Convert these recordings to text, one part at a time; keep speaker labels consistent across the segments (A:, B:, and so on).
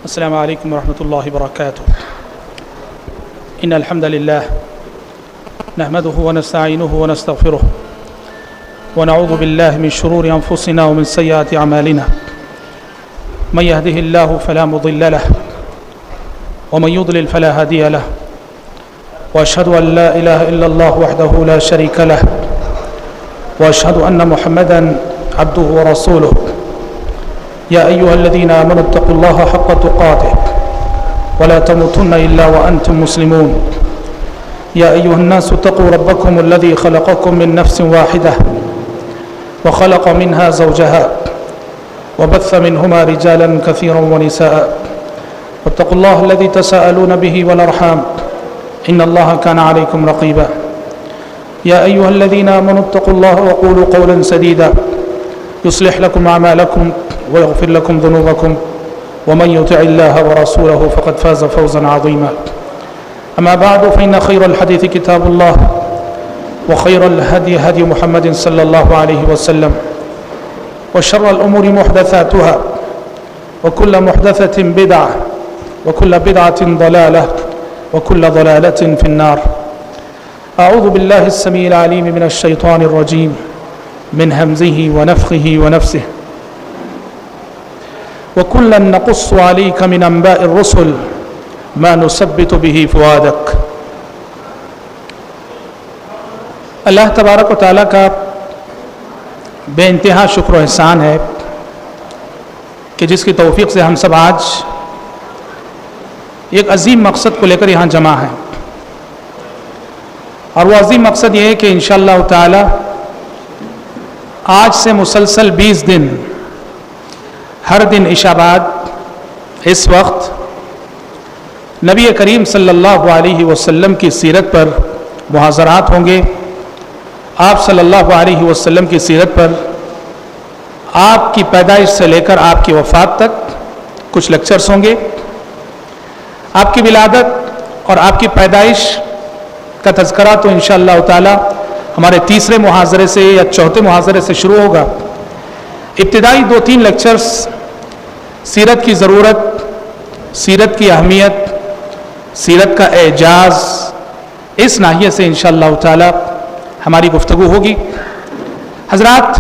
A: السلام عليكم ورحمة الله وبركاته. إن الحمد لله نحمده ونستعينه ونستغفره ونعوذ بالله من شرور أنفسنا ومن سيئات أعمالنا. من يهده الله فلا مضل له ومن يضلل فلا هادي له، وأشهد أن لا إله إلا الله وحده لا شريك له، وأشهد أن محمدا عبده ورسوله. يا أيها الذين آمنوا اتقوا الله حق تقاته ولا تموتن إلا وأنتم مسلمون. يا أيها الناس اتقوا ربكم الذي خلقكم من نفس واحدة وخلق منها زوجها وبث منهما رجالا كثيرا ونساء، واتقوا الله الذي تساءلون به والأرحام إن الله كان عليكم رقيبا. يا أيها الذين آمنوا اتقوا الله وقولوا قولا سديدا يصلح لكم أعمالكم ويغفر لكم ذنوبكم، ومن يطع الله ورسوله فقد فاز فوزا عظيما. أما بعد، فإن خير الحديث كتاب الله، وخير الهدي هدي محمد صلى الله عليه وسلم، وشر الأمور محدثاتها، وكل محدثة بدعة، وكل بدعة ضلالة، وكل ضلالة في النار. أعوذ بالله السميع العليم من الشيطان الرجيم من همزه ونفخه ونفسه. وكلا نقص عليك من أنباء الرسل ما نثبت به فؤادك. اللہ تبارک و تعالیٰ کا بے انتہا شکر و احسان ہے کہ جس کی توفیق سے ہم سب آج ایک عظیم مقصد کو لے کر یہاں جمع ہیں، اور وہ عظیم مقصد یہ ہے کہ انشاءاللہ تعالیٰ آج سے مسلسل 20 دن ہر دن عشاء بعد اس وقت نبی کریم صلی اللہ علیہ وسلم کی سیرت پر محاضرات ہوں گے. آپ صلی اللہ علیہ وسلم کی سیرت پر آپ کی پیدائش سے لے کر آپ کی وفات تک کچھ لیکچرز ہوں گے. آپ کی ولادت اور آپ کی پیدائش کا تذکرہ تو انشاءاللہ تعالی ہمارے تیسرے محاضرے سے یا چوتھے محاضرے سے شروع ہوگا. ابتدائی 2-3 لیکچرز سیرت کی ضرورت، سیرت کی اہمیت، سیرت کا اعجاز، اس ناحیے سے انشاءاللہ تعالی ہماری گفتگو ہوگی. حضرات،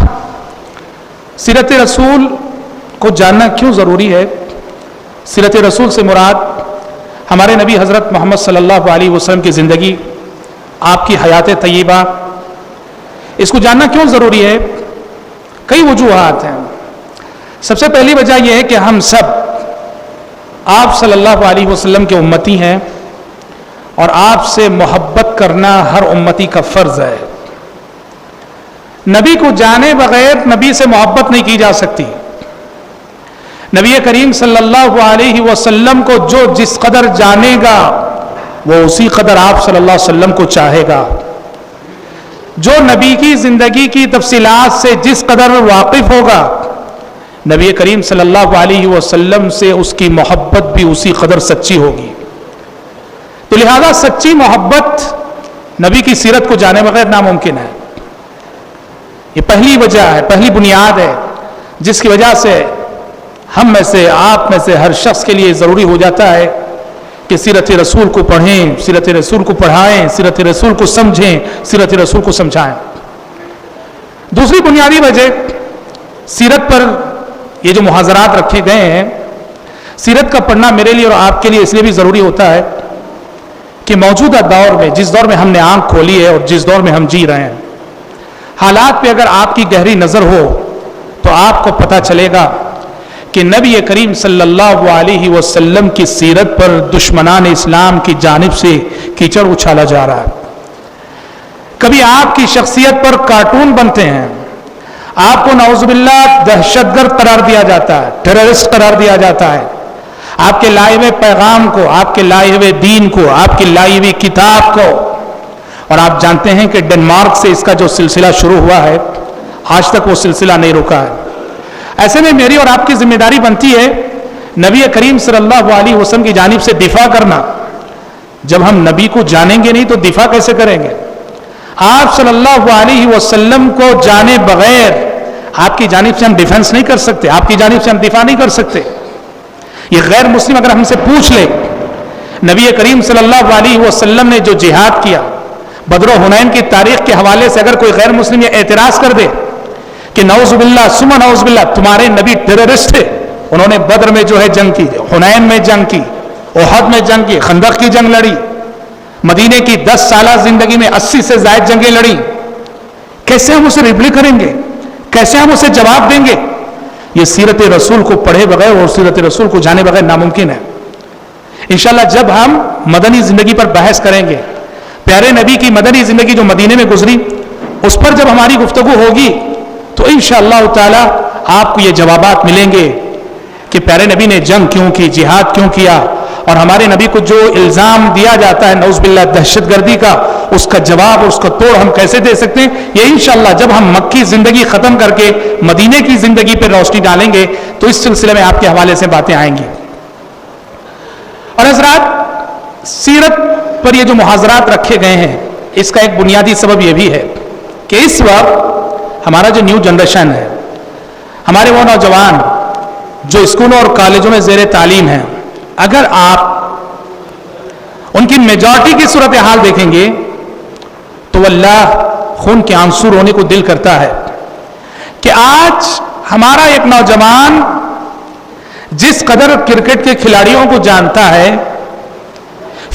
A: سیرت رسول کو جاننا کیوں ضروری ہے؟ سیرت رسول سے مراد ہمارے نبی حضرت محمد صلی اللہ علیہ وسلم کی زندگی، آپ کی حیات طیبہ. اس کو جاننا کیوں ضروری ہے؟ کئی وجوہات ہیں. سب سے پہلی وجہ یہ ہے کہ ہم سب آپ صلی اللہ علیہ وسلم کے امتی ہیں، اور آپ سے محبت کرنا ہر امتی کا فرض ہے. نبی کو جانے بغیر نبی سے محبت نہیں کی جا سکتی. نبی کریم صلی اللہ علیہ وسلم کو جو جس قدر جانے گا وہ اسی قدر آپ صلی اللہ علیہ وسلم کو چاہے گا. جو نبی کی زندگی کی تفصیلات سے جس قدر واقف ہوگا، نبی کریم صلی اللہ علیہ وسلم سے اس کی محبت بھی اسی قدر سچی ہوگی. تو لہذا سچی محبت نبی کی سیرت کو جانے بغیر ناممکن ہے. یہ پہلی وجہ ہے، پہلی بنیاد ہے جس کی وجہ سے ہم میں سے، آپ میں سے ہر شخص کے لیے ضروری ہو جاتا ہے کہ سیرت رسول کو پڑھیں، سیرت رسول کو پڑھائیں، سیرت رسول کو سمجھیں، سیرت رسول کو سمجھائیں. دوسری بنیادی وجہ سیرت پر یہ جو محاضرات رکھے گئے ہیں، سیرت کا پڑھنا میرے لیے اور آپ کے لیے اس لیے بھی ضروری ہوتا ہے کہ موجودہ دور میں، جس دور میں ہم نے آنکھ کھولی ہے اور جس دور میں ہم جی رہے ہیں، حالات پہ اگر آپ کی گہری نظر ہو تو آپ کو پتہ چلے گا کہ نبی کریم صلی اللہ علیہ وسلم کی سیرت پر دشمنان اسلام کی جانب سے کیچڑ اچھالا جا رہا ہے. کبھی آپ کی شخصیت پر کارٹون بنتے ہیں، آپ کو نعوذ باللہ دہشت گرد قرار دیا جاتا ہے، ٹیررسٹ قرار دیا جاتا ہے. آپ کے لائے ہوئے پیغام کو، آپ کے لائے ہوئے دین کو، آپ کی لائی ہوئی کتاب کو. اور آپ جانتے ہیں کہ ڈنمارک سے اس کا جو سلسلہ شروع ہوا ہے، آج تک وہ سلسلہ نہیں رکا ہے. ایسے میں میری اور آپ کی ذمہ داری بنتی ہے نبی کریم صلی اللہ علیہ وسلم کی جانب سے دفاع کرنا. جب ہم نبی کو جانیں گے نہیں تو دفاع کیسے کریں گے؟ آپ صلی اللہ علیہ وسلم کو جانے بغیر آپ کی جانب سے ہم ڈیفنس نہیں کر سکتے، آپ کی جانب سے ہم دفاع نہیں کر سکتے. یہ غیر مسلم اگر ہم سے پوچھ لے نبی کریم صلی اللہ علیہ وسلم نے جو جہاد کیا، بدر و حنین کی تاریخ کے حوالے سے اگر کوئی غیر مسلم یہ اعتراض کر دے کہ نعوذ باللہ ثم نعوذ باللہ تمہارے نبی ٹیررسٹ ہے، انہوں نے بدر میں جو ہے جنگ کی، حنین میں جنگ کی، احد میں جنگ کی، خندق کی جنگ لڑی، مدینے کی 10 سالہ زندگی میں 80 سے زائد جنگیں لڑی، کیسے ہم اسے ریپلی کریں گے؟ کیسے ہم اسے جواب دیں گے؟ یہ سیرت رسول کو پڑھے بغیر اور سیرت رسول کو جانے بغیر ناممکن ہے۔ انشاءاللہ جب ہم مدنی زندگی پر بحث کریں گے، پیارے نبی کی مدنی زندگی جو مدینے میں گزری اس پر جب ہماری گفتگو ہوگی تو انشاءاللہ تعالی آپ کو یہ جوابات ملیں گے کہ پیارے نبی نے جنگ کیوں کی، جہاد کیوں کیا، اور ہمارے نبی کو جو الزام دیا جاتا ہے نعوذ باللہ دہشت گردی کا، اس کا جواب اور اس کا توڑ ہم کیسے دے سکتے ہیں، یہ انشاءاللہ جب ہم مکی زندگی ختم کر کے مدینے کی زندگی پر روشنی ڈالیں گے تو اس سلسلے میں آپ کے حوالے سے باتیں آئیں گی۔ اور حضرات، سیرت پر یہ جو محاضرات رکھے گئے ہیں اس کا ایک بنیادی سبب یہ بھی ہے کہ اس وقت ہمارا جو نیو جنریشن ہے، ہمارے وہ نوجوان جو اسکولوں اور کالجوں میں زیر تعلیم ہیں، اگر آپ ان کی میجارٹی کی صورتحال دیکھیں گے تو واللہ خون کے آنسو رونے کو دل کرتا ہے کہ آج ہمارا ایک نوجوان جس قدر کرکٹ کے کھلاڑیوں کو جانتا ہے،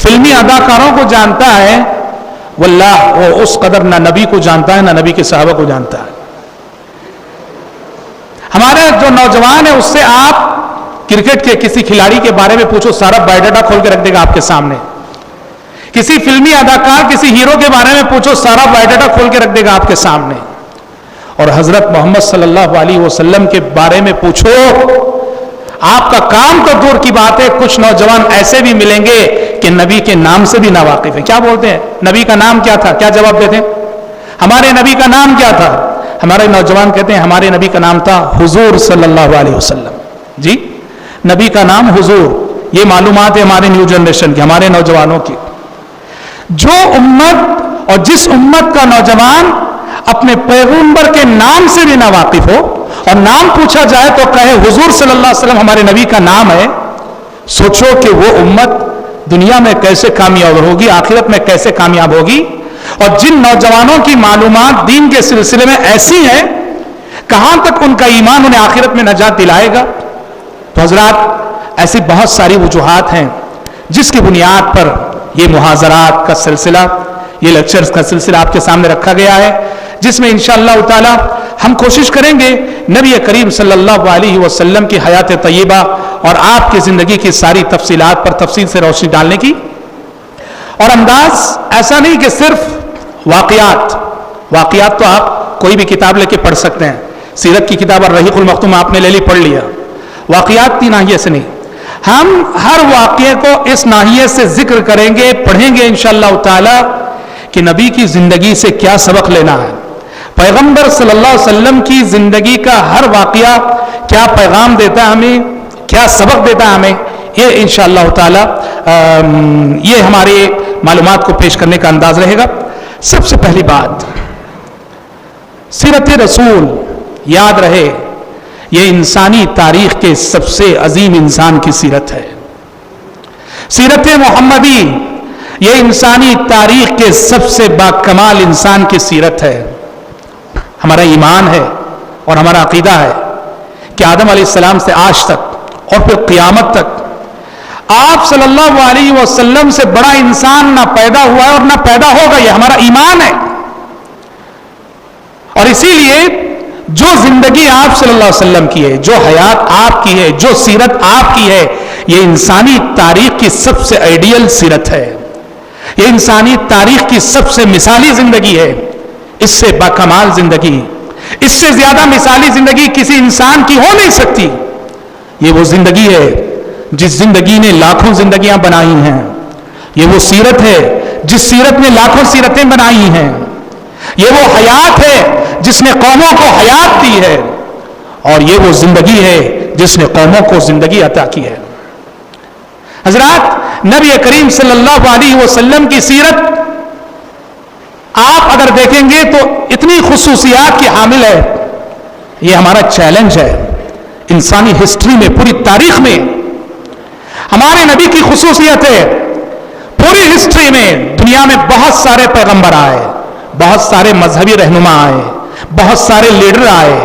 A: فلمی اداکاروں کو جانتا ہے، واللہ وہ اس قدر نہ نبی کو جانتا ہے نہ نبی کے صحابہ کو جانتا ہے۔ ہمارا جو نوجوان ہے اس سے آپ کرکٹ کے کسی کھلاڑی کے بارے میں پوچھو، سارا بایو ڈاٹا کھول کے رکھ دے گا آپ کے سامنے۔ کسی فلمی اداکار، کسی ہیرو کے بارے میں پوچھو، سارا بایو ڈاٹا کھول کے رکھ دے گا آپ کے سامنے۔ اور حضرت محمد صلی اللہ علیہ وسلم کے بارے میں پوچھو، آپ کا کام تو دور کی بات ہے، کچھ نوجوان ایسے بھی ملیں گے کہ نبی کے نام سے بھی ناواقف ہیں۔ کیا بولتے ہیں؟ نبی کا نام کیا تھا؟ کیا جواب دیتے ہیں؟ ہمارے نبی کا نام کیا تھا؟ ہمارے نوجوان کہتے ہیں ہمارے نبی کا نام تھا حضور صلی اللہ علیہ وسلم۔ جی، نبی کا نام حضور، یہ معلومات ہے ہمارے نیو جنریشن کی، ہمارے نوجوانوں کی۔ جو امت اور جس امت کا نوجوان اپنے پیغمبر کے نام سے بھی ناواقف ہو اور نام پوچھا جائے تو کہے حضور صلی اللہ علیہ وسلم ہمارے نبی کا نام ہے، سوچو کہ وہ امت دنیا میں کیسے کامیاب ہوگی، آخرت میں کیسے کامیاب ہوگی۔ اور جن نوجوانوں کی معلومات دین کے سلسلے میں ایسی ہیں، کہاں تک ان کا ایمان انہیں آخرت میں نجات دلائے گا؟ تو حضرات، ایسی بہت ساری وجوہات ہیں جس کی بنیاد پر یہ محاضرات کا سلسلہ، یہ لیکچرز کا سلسلہ آپ کے سامنے رکھا گیا ہے، جس میں انشاءاللہ تعالی ہم کوشش کریں گے نبی کریم صلی اللہ علیہ وسلم کی حیات طیبہ اور آپ کی زندگی کی ساری تفصیلات پر تفصیل سے روشنی ڈالنے کی۔ اور انداز ایسا نہیں کہ صرف واقعات تو آپ کوئی بھی کتاب لے کے پڑھ سکتے ہیں، سیرت کی کتاب الرحیق المختوم آپ نے لے لی، پڑھ لیا، واقعات کی ناحیے سے نہیں، ہم ہر واقعے کو اس ناحیے سے ذکر کریں گے، پڑھیں گے انشاءاللہ تعالی کہ نبی کی زندگی سے کیا سبق لینا ہے، پیغمبر صلی اللہ علیہ وسلم کی زندگی کا ہر واقعہ کیا پیغام دیتا ہے ہمیں، کیا سبق دیتا ہے ہمیں، یہ انشاءاللہ تعالی یہ ہمارے معلومات کو پیش کرنے کا انداز رہے گا۔ سب سے پہلی بات، سیرت رسول یاد رہے یہ انسانی تاریخ کے سب سے عظیم انسان کی سیرت ہے۔ سیرت محمدی یہ انسانی تاریخ کے سب سے باکمال انسان کی سیرت ہے۔ ہمارا ایمان ہے اور ہمارا عقیدہ ہے کہ آدم علیہ السلام سے آج تک اور پھر قیامت تک آپ صلی اللہ علیہ وسلم سے بڑا انسان نہ پیدا ہوا ہے اور نہ پیدا ہوگا، یہ ہمارا ایمان ہے۔ اور اسی لیے جو زندگی آپ صلی اللہ علیہ وسلم کی ہے، جو حیات آپ کی ہے، جو سیرت آپ کی ہے، یہ انسانی تاریخ کی سب سے آئیڈیل سیرت ہے، یہ انسانی تاریخ کی سب سے مثالی زندگی ہے۔ اس سے باکمال زندگی، اس سے زیادہ مثالی زندگی کسی انسان کی ہو نہیں سکتی۔ یہ وہ زندگی ہے جس زندگی نے لاکھوں زندگیاں بنائی ہیں، یہ وہ سیرت ہے جس سیرت نے لاکھوں سیرتیں بنائی ہیں، یہ وہ حیات ہے جس نے قوموں کو حیات دی ہے، اور یہ وہ زندگی ہے جس نے قوموں کو زندگی عطا کی ہے۔ حضرات، نبی کریم صلی اللہ علیہ وسلم کی سیرت آپ اگر دیکھیں گے تو اتنی خصوصیات کی حامل ہے، یہ ہمارا چیلنج ہے انسانی ہسٹری میں، پوری تاریخ میں ہمارے نبی کی خصوصیت ہے، پوری ہسٹری میں دنیا میں بہت سارے پیغمبر آئے، بہت سارے مذہبی رہنما آئے، بہت سارے لیڈر آئے،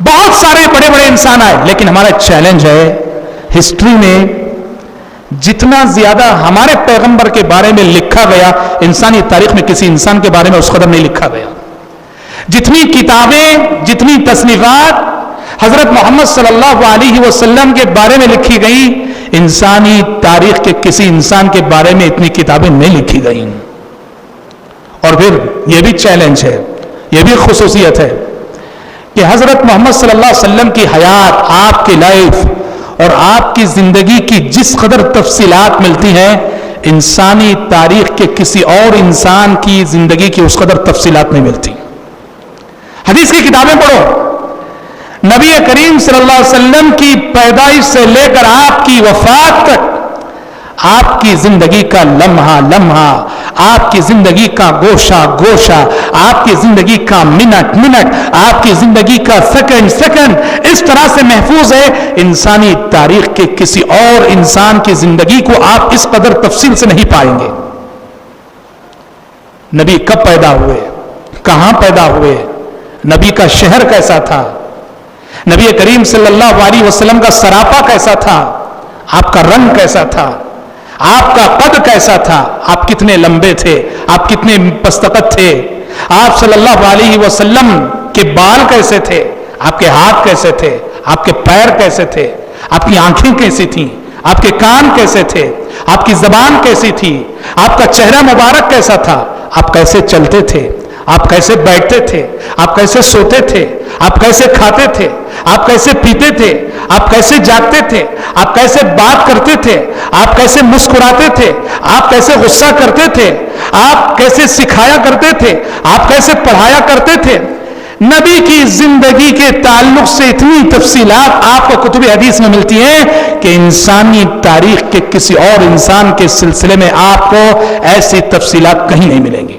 A: بہت سارے بڑے بڑے انسان آئے، لیکن ہمارا چیلنج ہے ہسٹری میں جتنا زیادہ ہمارے پیغمبر کے بارے میں لکھا گیا، انسانی تاریخ میں کسی انسان کے بارے میں اس قدر نہیں لکھا گیا۔ جتنی کتابیں، جتنی تصنیفات حضرت محمد صلی اللہ علیہ وسلم کے بارے میں لکھی گئی، انسانی تاریخ کے کسی انسان کے بارے میں اتنی کتابیں نہیں لکھی گئیں۔ اور پھر یہ بھی چیلنج ہے، یہ بھی خصوصیت ہے کہ حضرت محمد صلی اللہ علیہ وسلم کی حیات، آپ کی لائف اور آپ کی زندگی کی جس قدر تفصیلات ملتی ہیں، انسانی تاریخ کے کسی اور انسان کی زندگی کی اس قدر تفصیلات نہیں ملتی۔ حدیث کی کتابیں پڑھو، نبی کریم صلی اللہ علیہ وسلم کی پیدائش سے لے کر آپ کی وفات تک آپ کی زندگی کا لمحہ لمحہ، آپ کی زندگی کا گوشہ گوشہ، آپ کی زندگی کا منٹ منٹ، آپ کی زندگی کا سیکنڈ سیکنڈ اس طرح سے محفوظ ہے، انسانی تاریخ کے کسی اور انسان کی زندگی کو آپ اس قدر تفصیل سے نہیں پائیں گے۔ نبی کب پیدا ہوئے، کہاں پیدا ہوئے، نبی کا شہر کیسا تھا، نبی کریم صلی اللہ علیہ وسلم کا سراپا کیسا تھا، آپ کا رنگ کیسا تھا، آپ کا قد کیسا تھا، آپ کتنے لمبے تھے، آپ کتنے پستقت تھے، آپ صلی اللہ علیہ وسلم کے بال کیسے تھے، آپ کے ہاتھ کیسے تھے، آپ کے پیر کیسے تھے، آپ کی آنکھیں کیسی تھیں، آپ کے کان کیسے تھے، آپ کی زبان کیسی تھی، آپ کا چہرہ مبارک کیسا تھا، آپ کیسے چلتے تھے، آپ کیسے بیٹھتے تھے، آپ کیسے سوتے تھے، آپ کیسے کھاتے تھے، آپ کیسے پیتے تھے، آپ کیسے جاگتے تھے، آپ کیسے بات کرتے تھے، آپ کیسے مسکراتے تھے، آپ کیسے غصہ کرتے تھے، آپ کیسے سکھایا کرتے تھے، آپ کیسے پڑھایا کرتے تھے۔ نبی کی زندگی کے تعلق سے اتنی تفصیلات آپ کو کتب حدیث میں ملتی ہیں کہ انسانی تاریخ کے کسی اور انسان کے سلسلے میں آپ کو ایسی تفصیلات کہیں نہیں ملیں گی۔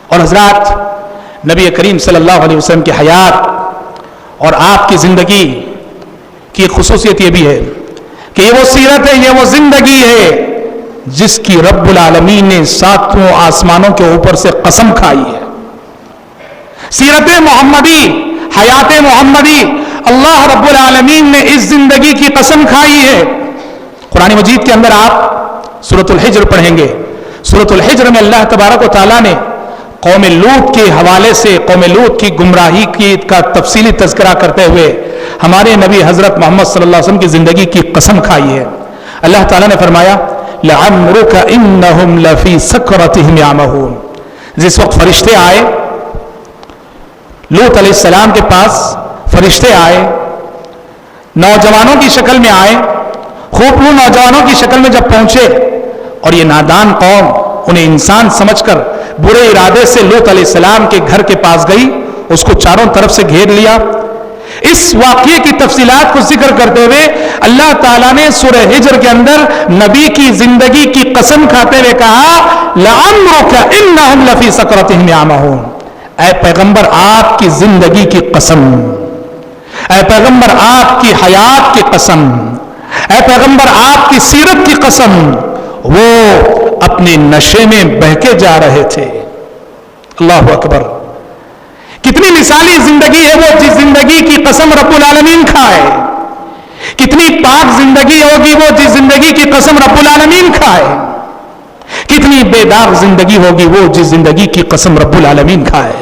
A: اور حضرات، نبی کریم صلی اللہ علیہ وسلم کی حیات اور آپ کی زندگی کی خصوصیت یہ بھی ہے کہ یہ وہ سیرت ہے، یہ وہ زندگی ہے جس کی رب العالمین نے ساتوں آسمانوں کے اوپر سے قسم کھائی ہے۔ سیرت محمدی، حیات محمدی، اللہ رب العالمین نے اس زندگی کی قسم کھائی ہے۔ قرآن مجید کے اندر آپ سورۃ الحجر پڑھیں گے، سورۃ الحجر میں اللہ تبارک و تعالیٰ نے قوم لوط کے حوالے سے قوم لوط کی گمراہی کا تفصیلی تذکرہ کرتے ہوئے ہمارے نبی حضرت محمد صلی اللہ علیہ وسلم کی زندگی کی قسم کھائی ہے۔ اللہ تعالیٰ نے فرمایا لَعَمْرُكَ إِنَّهُمْ لَفِي سَكْرَتِهِمْ يَعْمَهُونَ۔ جس وقت فرشتے آئے، لوط علیہ السلام کے پاس فرشتے آئے، نوجوانوں کی شکل میں آئے، خوبصورت نوجوانوں کی شکل میں جب پہنچے اور یہ نادان قوم انہیں انسان سمجھ کر برے ارادے سے لوط علیہ السلام کے گھر کے پاس گئی، اس کو چاروں طرف سے گھیر لیا۔ اس واقعے کی تفصیلات کو ذکر کرتے ہوئے اللہ تعالیٰ نے سورہ ہجر کے اندر نبی کی زندگی کی قسم کھاتے ہوئے کہا لَعَمْرُكَ إِنَّهُمْ لَفِي سَكْرَتِهِمْ يَعْمَهُونَ۔ اے پیغمبر، آپ کی زندگی کی قسم، اے پیغمبر آپ کی حیات کی قسم، اے پیغمبر آپ کی سیرت کی قسم، وہ اپنے نشے میں بہکے جا رہے تھے۔ اللہ اکبر! کتنی مثالی زندگی ہے وہ جس زندگی کی قسم رب العالمین کھائے، کتنی پاک زندگی ہوگی وہ جس زندگی کی قسم رب العالمین کھائے، کتنی بے داغ زندگی ہوگی وہ جس زندگی کی قسم رب العالمین کھائے۔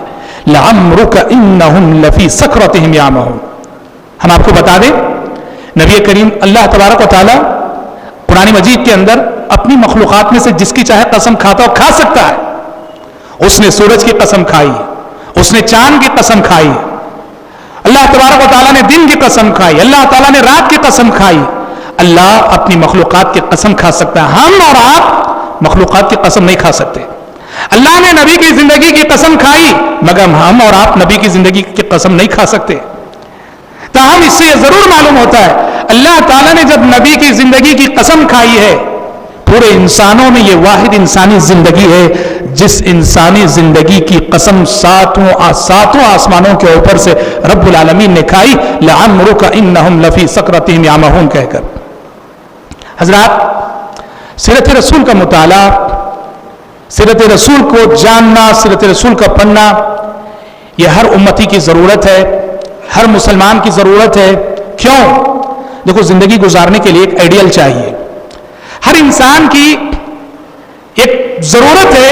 A: لَعَمْرُكَ إِنَّهُمْ لَفِي سَكْرَتِهِمْ يَعْمَهُونَ۔ ہم آپ کو بتا دیں، نبی کریم اللہ تبارک و تعالی قرآن مجید کے اندر اپنی مخلوقات میں سے جس کی چاہے قسم کھاتا ہو کھا سکتا ہے۔ اس نے سورج کی قسم کھائی، اس نے چاند کی قسم کھائی، اللہ تبارک و تعالیٰ نے دن کی قسم کھائی، اللہ تعالیٰ نے رات کی قسم کھائی۔ اللہ اپنی مخلوقات کی قسم کھا سکتا ہے، ہم اور آپ مخلوقات کی قسم نہیں کھا سکتے۔ اللہ نے نبی کی زندگی کی قسم کھائی، مگر ہم اور آپ نبی کی زندگی کی قسم نہیں کھا سکتے۔ تاہم اس سے یہ ضرور معلوم ہوتا ہے اللہ تعالیٰ نے جب نبی کی زندگی کی قسم کھائی ہے، پورے انسانوں میں یہ واحد انسانی زندگی ہے جس انسانی زندگی کی قسم ساتوں آسمانوں کے اوپر سے رب العالمین نے کھائی، لعمرک انہم لفی سکرتہم یعمہون کہہ کر۔ حضرات، سیرت رسول کا مطالعہ، سیرت رسول کو جاننا، سیرت رسول کا پڑھنا، یہ ہر امتی کی ضرورت ہے، ہر مسلمان کی ضرورت ہے۔ کیوں؟ دیکھو، زندگی گزارنے کے لیے ایک آئیڈیل چاہیے، ہر انسان کی ایک ضرورت ہے،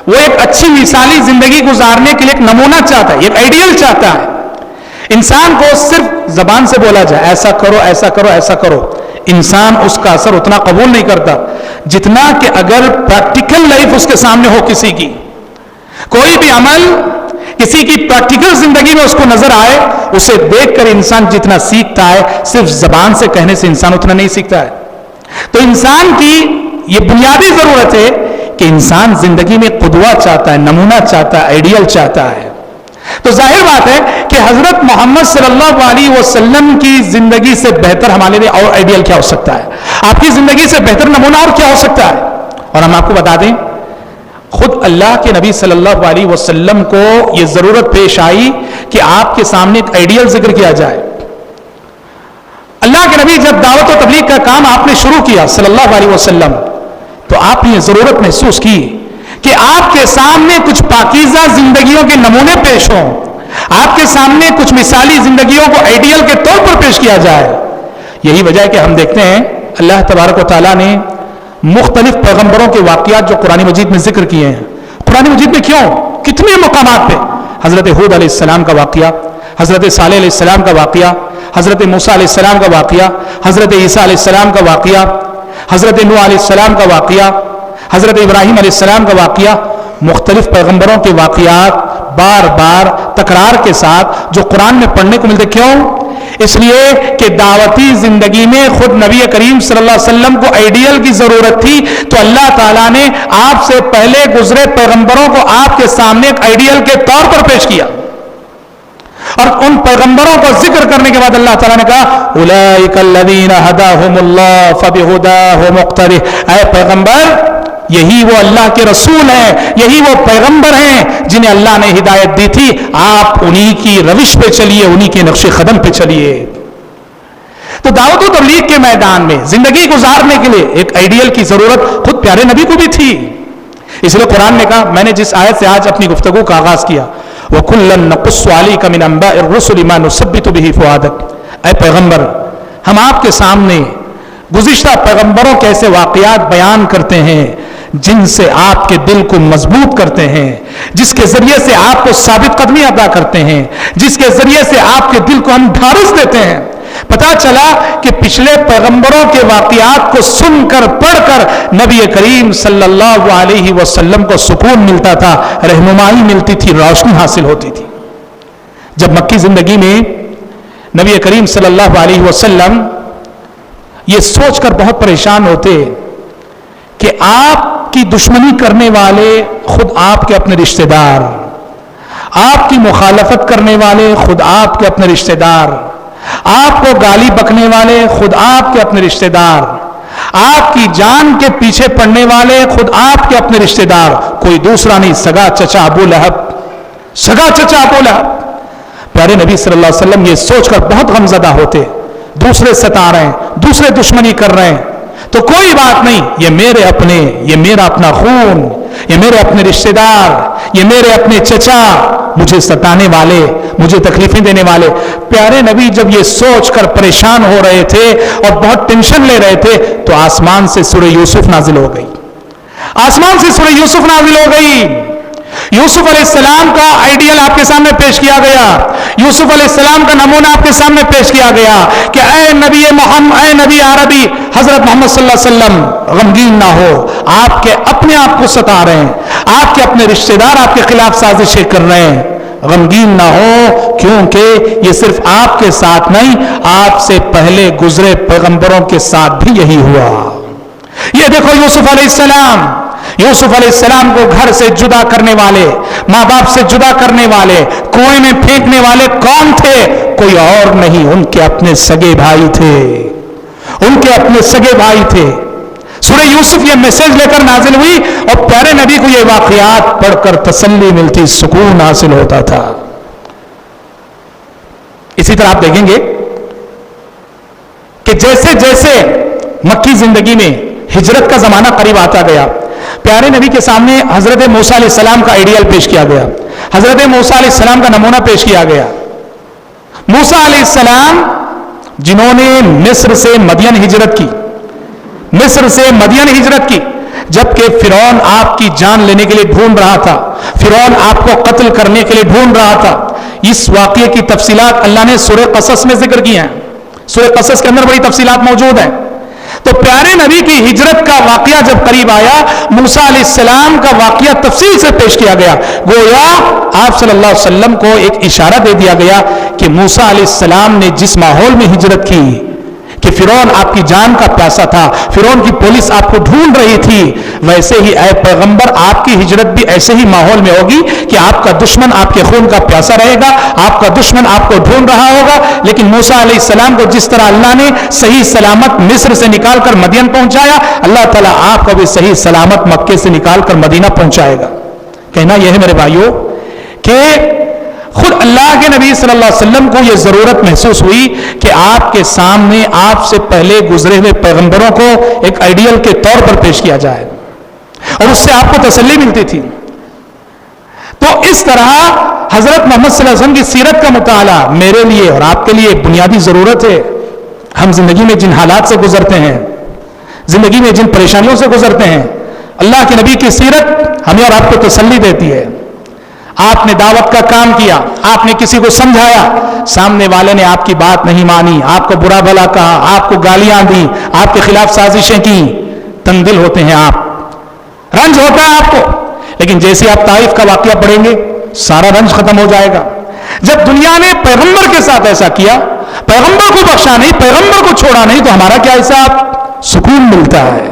A: وہ ایک اچھی مثالی زندگی گزارنے کے لیے ایک نمونہ چاہتا ہے، ایک آئیڈیل چاہتا ہے۔ انسان کو صرف زبان سے بولا جائے ایسا کرو ایسا کرو ایسا کرو، انسان اس کا اثر اتنا قبول نہیں کرتا جتنا کہ اگر پریکٹیکل لائف اس کے سامنے ہو، کسی کی کوئی بھی عمل کسی کی پریکٹیکل زندگی میں اس کو نظر آئے، اسے دیکھ کر انسان جتنا سیکھتا ہے، صرف زبان سے کہنے سے انسان اتنا نہیں سیکھتا ہے۔ تو انسان کی یہ بنیادی ضرورت ہے کہ انسان زندگی میں قدوہ چاہتا ہے، نمونہ چاہتا ہے، آئیڈیل چاہتا ہے۔ تو ظاہر بات ہے کہ حضرت محمد صلی اللہ علیہ وسلم کی زندگی سے بہتر ہمارے لیے اور آئیڈیل کیا ہو سکتا ہے؟ آپ کی زندگی سے بہتر نمونہ اور کیا ہو سکتا ہے؟ اور ہم آپ کو بتا دیں، خود اللہ کے نبی صلی اللہ علیہ وسلم کو یہ ضرورت پیش آئی کہ آپ کے سامنے ایک آئیڈیل ذکر کیا جائے۔ اللہ کے نبی جب دعوت و تبلیغ کا کام آپ نے شروع کیا صلی اللہ علیہ وسلم، تو آپ نے یہ ضرورت محسوس کی کہ آپ کے سامنے کچھ پاکیزہ زندگیوں کے نمونے پیش ہوں، آپ کے سامنے کچھ مثالی زندگیوں کو آئیڈیل کے طور پر پیش کیا جائے۔ یہی وجہ ہے کہ ہم دیکھتے ہیں اللہ تبارک و تعالیٰ نے مختلف پیغمبروں کے واقعات جو قرآن مجید میں ذکر کیے ہیں۔ قرآن مجید میں کیوں؟ کتنے مقامات پہ حضرت ہود علیہ السلام کا واقعہ، حضرت صالح علیہ السلام کا واقعہ، حضرت موسیٰ علیہ السلام کا واقعہ، حضرت عیسیٰ علیہ السلام کا واقعہ، حضرت نوح علیہ السلام کا واقعہ، حضرت ابراہیم علیہ السلام کا واقعہ، مختلف پیغمبروں کے واقعات بار بار تکرار کے ساتھ جو قرآن میں پڑھنے کو ملتے۔ کیوں؟ اس لیے کہ دعوتی زندگی میں خود نبی کریم صلی اللہ علیہ وسلم کو آئیڈیل کی ضرورت تھی، تو اللہ تعالیٰ نے آپ سے پہلے گزرے پیغمبروں کو آپ کے سامنے ایک آئیڈیل کے طور پر پیش کیا، اور ان پیغمبروں کو ذکر کرنے کے بعد اللہ تعالیٰ نے کہا اولئک الذین ھداھم اللہ فبھداہ مقتدہ۔ اے پیغمبر، یہی وہ اللہ کے رسول ہیں، یہی وہ پیغمبر ہیں جنہیں اللہ نے ہدایت دی تھی، آپ انہی کی روش پہ چلیے، انہی کے نقش قدم پہ چلیے۔ تو دعوت و تبلیغ کے میدان میں زندگی گزارنے کے لیے ایک آئیڈیل کی ضرورت خود پیارے نبی کو بھی تھی۔ اس لیے قرآن نے کہا، میں نے جس آیت سے آج اپنی گفتگو کا آغاز کیا، وَكُلًّا نَقُصُّ عَلَيْكَ مِنْ أَنْبَاءِ الرُّسُلِ مَا نُثَبِّتُ بِهِ فُؤَادَكَ۔ اے پیغمبر، ہم آپ کے سامنے گزشتہ پیغمبروں کے ایسے واقعات بیان کرتے ہیں جن سے آپ کے دل کو مضبوط کرتے ہیں، جس کے ذریعے سے آپ کو ثابت قدمی عطا کرتے ہیں، جس کے ذریعے سے آپ کے دل کو ہم ڈھارس دیتے ہیں۔ پتا چلا کہ پچھلے پیغمبروں کے واقعات کو سن کر پڑھ کر نبی کریم صلی اللہ علیہ وسلم کو سکون ملتا تھا، رہنمائی ملتی تھی، روشنی حاصل ہوتی تھی۔ جب مکی زندگی میں نبی کریم صلی اللہ علیہ وسلم یہ سوچ کر بہت پریشان ہوتے کہ آپ کی دشمنی کرنے والے خود آپ کے اپنے رشتہ دار، آپ کی مخالفت کرنے والے خود آپ کے اپنے رشتہ دار، آپ کو گالی بکنے والے خود آپ کے اپنے رشتہ دار، آپ کی جان کے پیچھے پڑنے والے خود آپ کے اپنے رشتہ دار، کوئی دوسرا نہیں، سگا چچا ابو لہب، سگا چچا ابو لہب۔ پیارے نبی صلی اللہ علیہ وسلم یہ سوچ کر بہت غمزدہ ہوتے، دوسرے ستا رہے ہیں، دوسرے دشمنی کر رہے ہیں، تو کوئی بات نہیں، یہ میرے اپنے، یہ میرا اپنا خون، یہ میرے اپنے رشتہ دار، یہ میرے اپنے چچا، مجھے ستانے والے، مجھے تکلیفیں دینے والے۔ پیارے نبی جب یہ سوچ کر پریشان ہو رہے تھے اور بہت ٹینشن لے رہے تھے، تو آسمان سے سورہ یوسف نازل ہو گئی، آسمان سے سورہ یوسف نازل ہو گئی۔ یوسف علیہ السلام کا آئیڈیل آپ کے سامنے پیش کیا گیا، یوسف علیہ السلام کا نمونہ آپ کے سامنے پیش کیا گیا کہ اے نبی محمد، اے نبی عربی حضرت محمد صلی اللہ علیہ وسلم، غمگین نہ ہو، آپ کے اپنے آپ کو ستا رہے ہیں، آپ کے اپنے رشتہ دار آپ کے خلاف سازشیں کر رہے ہیں، غمگین نہ ہو، کیونکہ یہ صرف آپ کے ساتھ نہیں، آپ سے پہلے گزرے پیغمبروں کے ساتھ بھی یہی ہوا۔ یہ دیکھو یوسف علیہ السلام، یوسف علیہ السلام کو گھر سے جدا کرنے والے، ماں باپ سے جدا کرنے والے، کنویں میں پھینکنے والے کون تھے؟ کوئی اور نہیں، ان کے اپنے سگے بھائی تھے، ان کے اپنے سگے بھائی تھے۔ سورہ یوسف یہ میسج لے کر نازل ہوئی اور پیارے نبی کو یہ واقعات پڑھ کر تسلی ملتی، سکون حاصل ہوتا تھا۔ اسی طرح آپ دیکھیں گے کہ جیسے جیسے مکی زندگی میں ہجرت کا زمانہ قریب آتا گیا، پیارے نبی کے سامنے حضرت موسیٰ علیہ السلام کا آئیڈیل پیش کیا گیا، حضرت موسیٰ علیہ السلام کا نمونہ پیش کیا گیا۔ موسیٰ علیہ السلام جنہوں نے مصر سے مدین ہجرت کی، مصر سے مدین ہجرت کی، جبکہ فرعون آپ کی جان لینے کے لیے ڈھونڈ رہا تھا، فرعون آپ کو قتل کرنے کے لیے ڈھونڈ رہا تھا۔ اس واقعے کی تفصیلات اللہ نے سورہ قصص میں ذکر کی ہیں، سورہ قصص کے اندر بڑی تفصیلات موجود ہیں۔ تو پیارے نبی کی ہجرت کا واقعہ جب قریب آیا، موسیٰ علیہ السلام کا واقعہ تفصیل سے پیش کیا گیا، گویا آپ صلی اللہ علیہ وسلم کو ایک اشارہ دے دیا گیا کہ موسیٰ علیہ السلام نے جس ماحول میں ہجرت کی کہ فرعون آپ کی جان کا پیاسا تھا، فرعون کی پولیس آپ کو ڈھونڈ رہی تھی، ویسے ہی اے پیغمبر آپ کی ہجرت بھی ایسے ہی ماحول میں ہوگی کہ آپ کا دشمن آپ کے خون کا پیاسا رہے گا، آپ کا دشمن آپ کو ڈھونڈ رہا ہوگا، لیکن موسیٰ علیہ السلام کو جس طرح اللہ نے صحیح سلامت مصر سے نکال کر مدین پہنچایا، اللہ تعالیٰ آپ کو بھی صحیح سلامت مکے سے نکال کر مدینہ پہنچائے گا۔ کہنا یہ ہے میرے بھائیوں کہ خود اللہ کے نبی صلی اللہ علیہ وسلم کو یہ ضرورت محسوس ہوئی کہ آپ کے سامنے آپ سے پہلے گزرے ہوئے پیغمبروں کو ایک آئیڈیل کے طور پر پیش کیا جائے، اور اس سے آپ کو تسلی ملتی تھی۔ تو اس طرح حضرت محمد صلی اللہ علیہ وسلم کی سیرت کا مطالعہ میرے لیے اور آپ کے لیے بنیادی ضرورت ہے۔ ہم زندگی میں جن حالات سے گزرتے ہیں، زندگی میں جن پریشانیوں سے گزرتے ہیں، اللہ کے نبی کی سیرت ہمیں اور آپ کو تسلی دیتی ہے۔ آپ نے دعوت کا کام کیا، آپ نے کسی کو سمجھایا، سامنے والے نے آپ کی بات نہیں مانی، آپ کو برا بھلا کہا، آپ کو گالیاں دی، آپ کے خلاف سازشیں کی، تنگ دل ہوتے ہیں آپ، رنج ہوتا ہے آپ کو، لیکن جیسے آپ طائف کا واقعہ پڑھیں گے سارا رنج ختم ہو جائے گا۔ جب دنیا نے پیغمبر کے ساتھ ایسا کیا، پیغمبر کو بخشا نہیں، پیغمبر کو چھوڑا نہیں، تو ہمارا کیا حساب؟ سکون ملتا ہے۔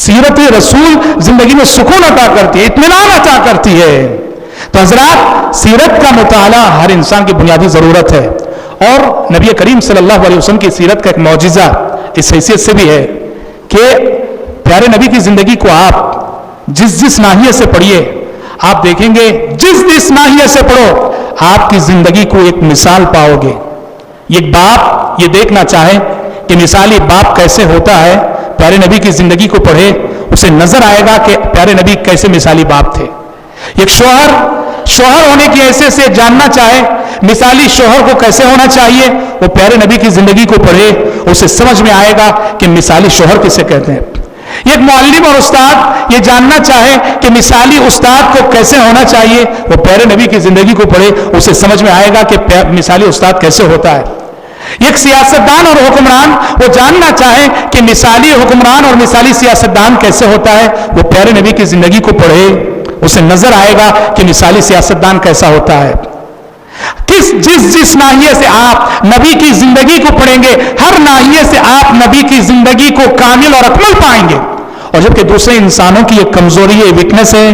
A: سیرت رسول زندگی میں سکون عطا کرتی ہے، اطمینان عطا کرتی ہے۔ تو حضرات، سیرت کا مطالعہ ہر انسان کی بنیادی ضرورت ہے، اور نبی کریم صلی اللہ علیہ وسلم کی سیرت کا ایک معجزہ اس حیثیت سے بھی ہے کہ پیارے نبی کی زندگی کو آپ جس ناحیے سے پڑھیے، آپ دیکھیں گے جس ناحیے سے پڑھو آپ کی زندگی کو ایک مثال پاؤ گے۔ ایک باپ یہ دیکھنا چاہے کہ مثالی باپ کیسے ہوتا ہے، پیارے نبی کی زندگی کو پڑھے، اسے نظر آئے گا کہ پیارے نبی کیسے مثالی باپ تھے۔ ایک شوہر ہونے کی حیثیت سے جاننا چاہے مثالی شوہر کو کیسے ہونا چاہیے، وہ پیارے نبی کی زندگی کو پڑھے، اسے سمجھ میں آئے گا کہ مثالی شوہر کسے کہتے ہیں۔ ایک معلم اور استاد یہ جاننا چاہے کہ مثالی استاد کو کیسے ہونا چاہیے، وہ پیارے نبی کی زندگی کو پڑھے، اسے سمجھ میں آئے گا کہ مثالی استاد کیسے ہوتا ہے۔ ایک سیاستدان اور حکمران وہ جاننا چاہے کہ مثالی حکمران اور مثالی سیاستدان کیسے ہوتا ہے، وہ پیارے نبی کی زندگی کو پڑھے، اسے نظر آئے گا کہ مثالی سیاستدان کیسا ہوتا ہے۔ جس ناحیے سے آپ نبی کی زندگی کو پڑھیں گے، ہر ناحیے سے آپ نبی کی زندگی کو کامل اور اکمل پائیں گے۔ اور جبکہ دوسرے انسانوں کی ایک کمزوری ہے، ویکنس ہے،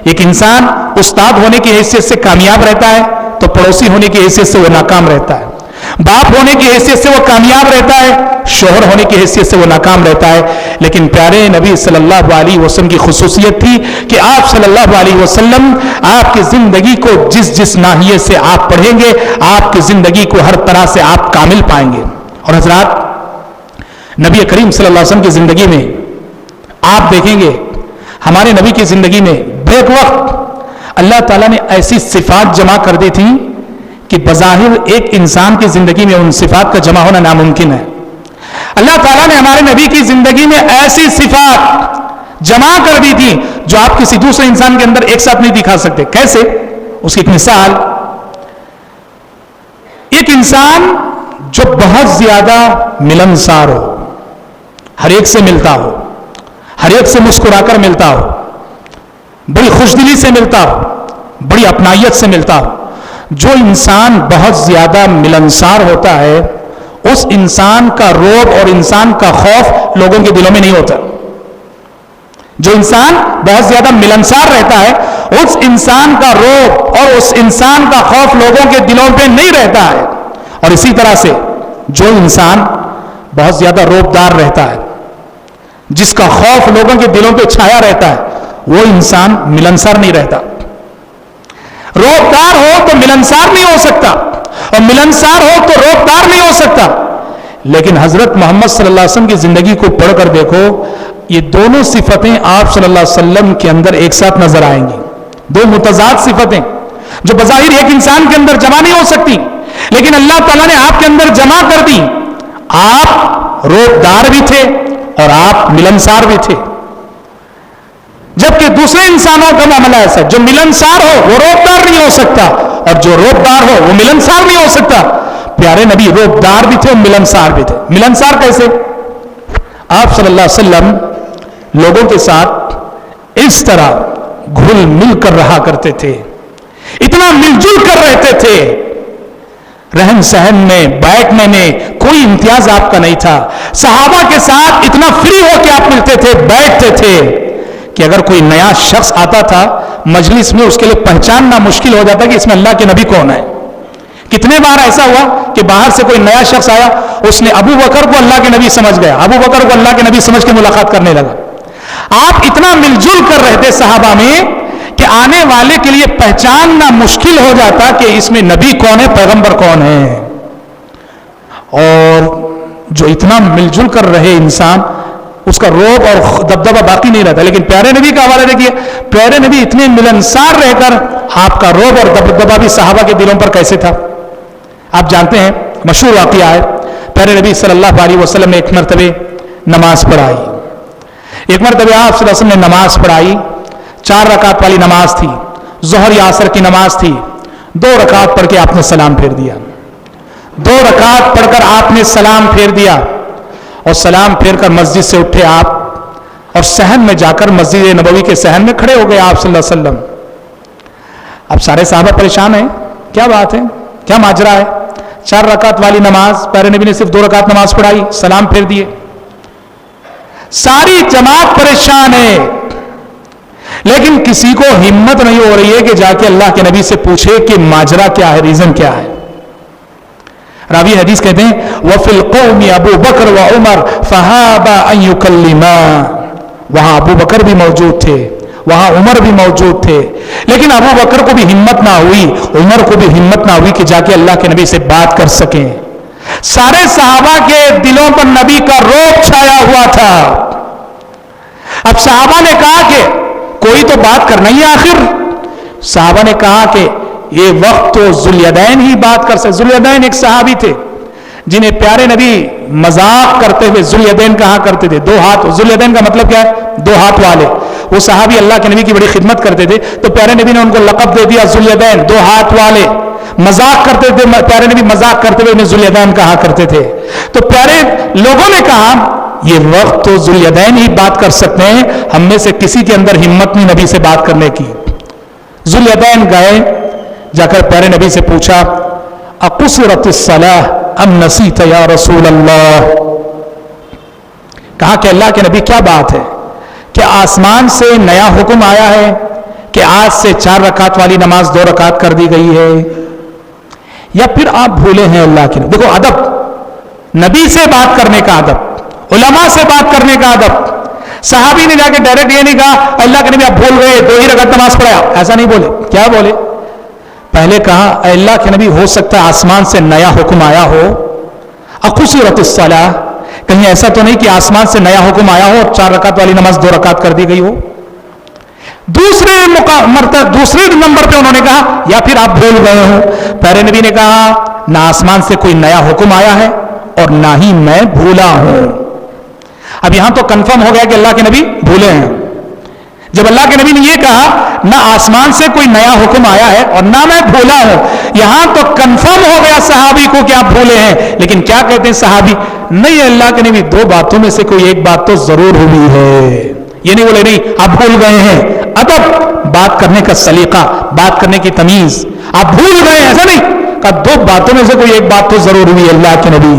A: ایک انسان استاد ہونے کی حیثیت سے کامیاب رہتا ہے تو پڑوسی ہونے کی حیثیت سے وہ ناکام رہتا ہے، باپ ہونے کی حیثیت سے وہ کامیاب رہتا ہے، شوہر ہونے کی حیثیت سے وہ ناکام رہتا ہے۔ لیکن پیارے نبی صلی اللہ علیہ وسلم کی خصوصیت تھی کہ آپ صلی اللہ علیہ وسلم آپ کی زندگی کو جس ناحیے سے آپ پڑھیں گے، آپ کی زندگی کو ہر طرح سے آپ کامل پائیں گے۔ اور حضرات، نبی کریم صلی اللہ علیہ وسلم کی زندگی میں آپ دیکھیں گے، ہمارے نبی کی زندگی میں بیک وقت اللہ تعالیٰ نے ایسی صفات جمع کر دی تھی کہ بظاہر ایک انسان کی زندگی میں ان صفات کا جمع ہونا ناممکن ہے۔ اللہ تعالیٰ نے ہمارے نبی کی زندگی میں ایسی صفات جمع کر دی تھی جو آپ کسی دوسرے انسان کے اندر ایک ساتھ نہیں دکھا سکتے۔ کیسے؟ اس کی ایک مثال، ایک انسان جو بہت زیادہ ملنسار ہو، ہر ایک سے ملتا ہو، ہر ایک سے مسکرا کر ملتا ہو، بڑی خوشدلی سے ملتا ہو، بڑی اپنائیت سے ملتا ہو۔ جو انسان بہت زیادہ ملنسار ہوتا ہے، اس انسان کا رعب اور انسان کا خوف لوگوں کے دلوں میں نہیں ہوتا۔ جو انسان بہت زیادہ ملنسار رہتا ہے، اس انسان کا رعب اور اس انسان کا خوف لوگوں کے دلوں پہ نہیں رہتا ہے۔ اور اسی طرح سے جو انسان بہت زیادہ رعب دار رہتا ہے، جس کا خوف لوگوں کے دلوں پہ چھایا رہتا ہے وہ انسان ملنسار نہیں رہتا. روبدار ہو تو ملنسار نہیں ہو سکتا, اور ملنسار ہو تو روبدار نہیں ہو سکتا. لیکن حضرت محمد صلی اللہ علیہ وسلم کی زندگی کو پڑھ کر دیکھو, یہ دونوں صفتیں آپ صلی اللہ علیہ وسلم کے اندر ایک ساتھ نظر آئیں گی. دو متضاد صفتیں جو بظاہر ایک انسان کے اندر جمع نہیں ہو سکتی, لیکن اللہ تعالیٰ نے آپ کے اندر جمع کر دی. آپ روبدار بھی تھے اور آپ ملنسار بھی تھے. جبکہ دوسرے انسانوں کا معاملہ ایسا ہے, جو ملنسار ہو وہ روبدار نہیں ہو سکتا, اور جو روبدار ہو وہ ملنسار نہیں ہو سکتا. پیارے نبی روبدار بھی تھے اور ملنسار بھی تھے. ملنسار کیسے؟ آپ صلی اللہ علیہ وسلم لوگوں کے ساتھ اس طرح گھل مل کر رہا کرتے تھے, اتنا مل جل کر رہتے تھے, رہن سہن میں بیٹھنے میں کوئی امتیاز آپ کا نہیں تھا. صحابہ کے ساتھ اتنا فری ہو کے آپ ملتے تھے, بیٹھتے تھے کہ اگر کوئی نیا شخص آتا تھا مجلس میں, اس کے لیے پہچاننا مشکل ہو جاتا کہ اس میں اللہ کے نبی کون ہے. کتنے بار ایسا ہوا کہ باہر سے کوئی نیا شخص آیا, اس نے ابو بکر کو اللہ کے نبی سمجھ گیا, ابو بکر کو اللہ کے نبی سمجھ کے ملاقات کرنے لگا. آپ اتنا مل جل کر رہتے صحابہ میں کہ آنے والے کے لیے پہچاننا مشکل ہو جاتا کہ اس میں نبی کون ہے, پیغمبر کون ہے. اور جو اتنا مل جل کر رہے انسان, اس کا روب اور دبدبہ باقی نہیں رہتا. لیکن پیارے نبی کا حوالہ دیکھیے, پیارے نبی اتنے ملنسار رہ کر آپ کا روب اور دبدبہ بھی صحابہ کے دلوں پر کیسے تھا. آپ جانتے ہیں, مشہور واقعہ ہے, پیارے نبی صلی اللہ علیہ وسلم نے ایک مرتبہ نماز پڑھائی. ایک مرتبہ آپ صلی اللہ علیہ وسلم نے نماز پڑھائی, 4 رکعت والی نماز تھی, ظہر یا عصر کی نماز تھی. 2 رکعت پڑھ کے آپ نے سلام پھیر دیا. 2 رکعت پڑھ کر آپ نے سلام پھیر دیا, اور سلام پھیر کر مسجد سے اٹھے آپ, اور صحن میں جا کر مسجد نبوی کے صحن میں کھڑے ہو گئے آپ صلی اللہ علیہ وسلم. اب سارے صحابہ پریشان ہیں, کیا بات ہے, کیا ماجرا ہے. 4 رکعت والی نماز, پیارے نبی نے صرف 2 رکعت نماز پڑھائی, سلام پھیر دیے. ساری جماعت پریشان ہے, لیکن کسی کو ہمت نہیں ہو رہی ہے کہ جا کے اللہ کے نبی سے پوچھے کہ ماجرا کیا ہے, ریزن کیا ہے. راوی حدیث کہتے ہیں وَفِي الْقَوْمِ أَبُو بَكْرَ وَعُمَرْ فَهَابَ أَن يُكَلِّمَا. وہاں ابو بکر بھی موجود تھے, وہاں عمر بھی موجود تھے, لیکن ابو بکر کو بھی ہمت نہ ہوئی, عمر کو بھی ہمت نہ ہوئی کہ جا کے اللہ کے نبی سے بات کر سکیں. سارے صحابہ کے دلوں پر نبی کا روب چھایا ہوا تھا. اب صحابہ نے کہا کہ کوئی تو بات کرنا ہی آخر. صحابہ نے کہا کہ یہ وقت تو ذوالیدین ہی بات کر سکتے. ذوالیدین ایک صحابی تھے جنہیں پیارے نبی مذاق کرتے ہوئے ذوالیدین کہا کرتے تھے. 2 ہاتھ, ذوالیدین کا مطلب کیا ہے, 2 ہاتھ والے. وہ صحابی اللہ کے نبی کی بڑی خدمت کرتے تھے, تو پیارے نبی نے ان کو لقب دے دیا ذوالیدین, 2 ہاتھ والے. مذاق کرتے تھے, پیارے نبی مذاق کرتے ہوئے انہیں ذوالیدین کہا کرتے تھے. تو پیارے لوگوں نے کہا یہ وقت تو ذوالیدین ہی بات کر سکتے ہیں, ہم میں سے کسی کے اندر ہمت نہیں نبی سے بات کرنے کی. ذوالیدین گئے, جا کر پیارے نبی سے پوچھا اقصرت الصلاۃ ام نسیت یا رسول اللہ. کہا کہ اللہ کے نبی کیا بات ہے, کہ آسمان سے نیا حکم آیا ہے کہ آج سے 4 رکعت والی نماز 2 رکعت کر دی گئی ہے, یا پھر آپ بھولے ہیں اللہ کے نبی. دیکھو ادب, نبی سے بات کرنے کا ادب, علماء سے بات کرنے کا ادب. صحابی نے جا کے ڈائریکٹ یہ نہیں کہا اللہ کے نبی آپ بھول گئے 2 ہی رکعت نماز پڑھایا, ایسا نہیں بولے. کیا بولے, پہلے کہا اے اللہ کے نبی ہو سکتا ہے آسمان سے نیا حکم آیا ہو. اقصرت الصلاۃ, کہیں ایسا تو نہیں کہ آسمان سے نیا حکم آیا ہو اور 4 رکعت والی نماز 2 رکعت کر دی گئی ہو. دوسرے نمبر پہ انہوں نے کہا یا پھر آپ بھول گئے ہو. پیارے نبی نے کہا نہ آسمان سے کوئی نیا حکم آیا ہے اور نہ ہی میں بھولا ہوں. اب یہاں تو کنفرم ہو گیا کہ اللہ کے نبی بھولے ہیں. جب اللہ کے نبی نے یہ کہا نہ آسمان سے کوئی نیا حکم آیا ہے اور نہ میں بھولا ہوں, یہاں تو کنفرم ہو گیا صحابی کو کہ آپ بھولے ہیں. لیکن کیا کہتے ہیں صحابی, نہیں اللہ کے نبی 2 باتوں میں سے کوئی ایک بات تو ضرور ہوئی ہے. یہ نہیں بولے نہیں آپ بھول گئے ہیں. ادب, بات کرنے کا سلیقہ, بات کرنے کی تمیز. آپ بھول گئے ہیں ایسا نہیں, کہا 2 باتوں میں سے کوئی ایک بات تو ضرور ہوئی اللہ کے نبی.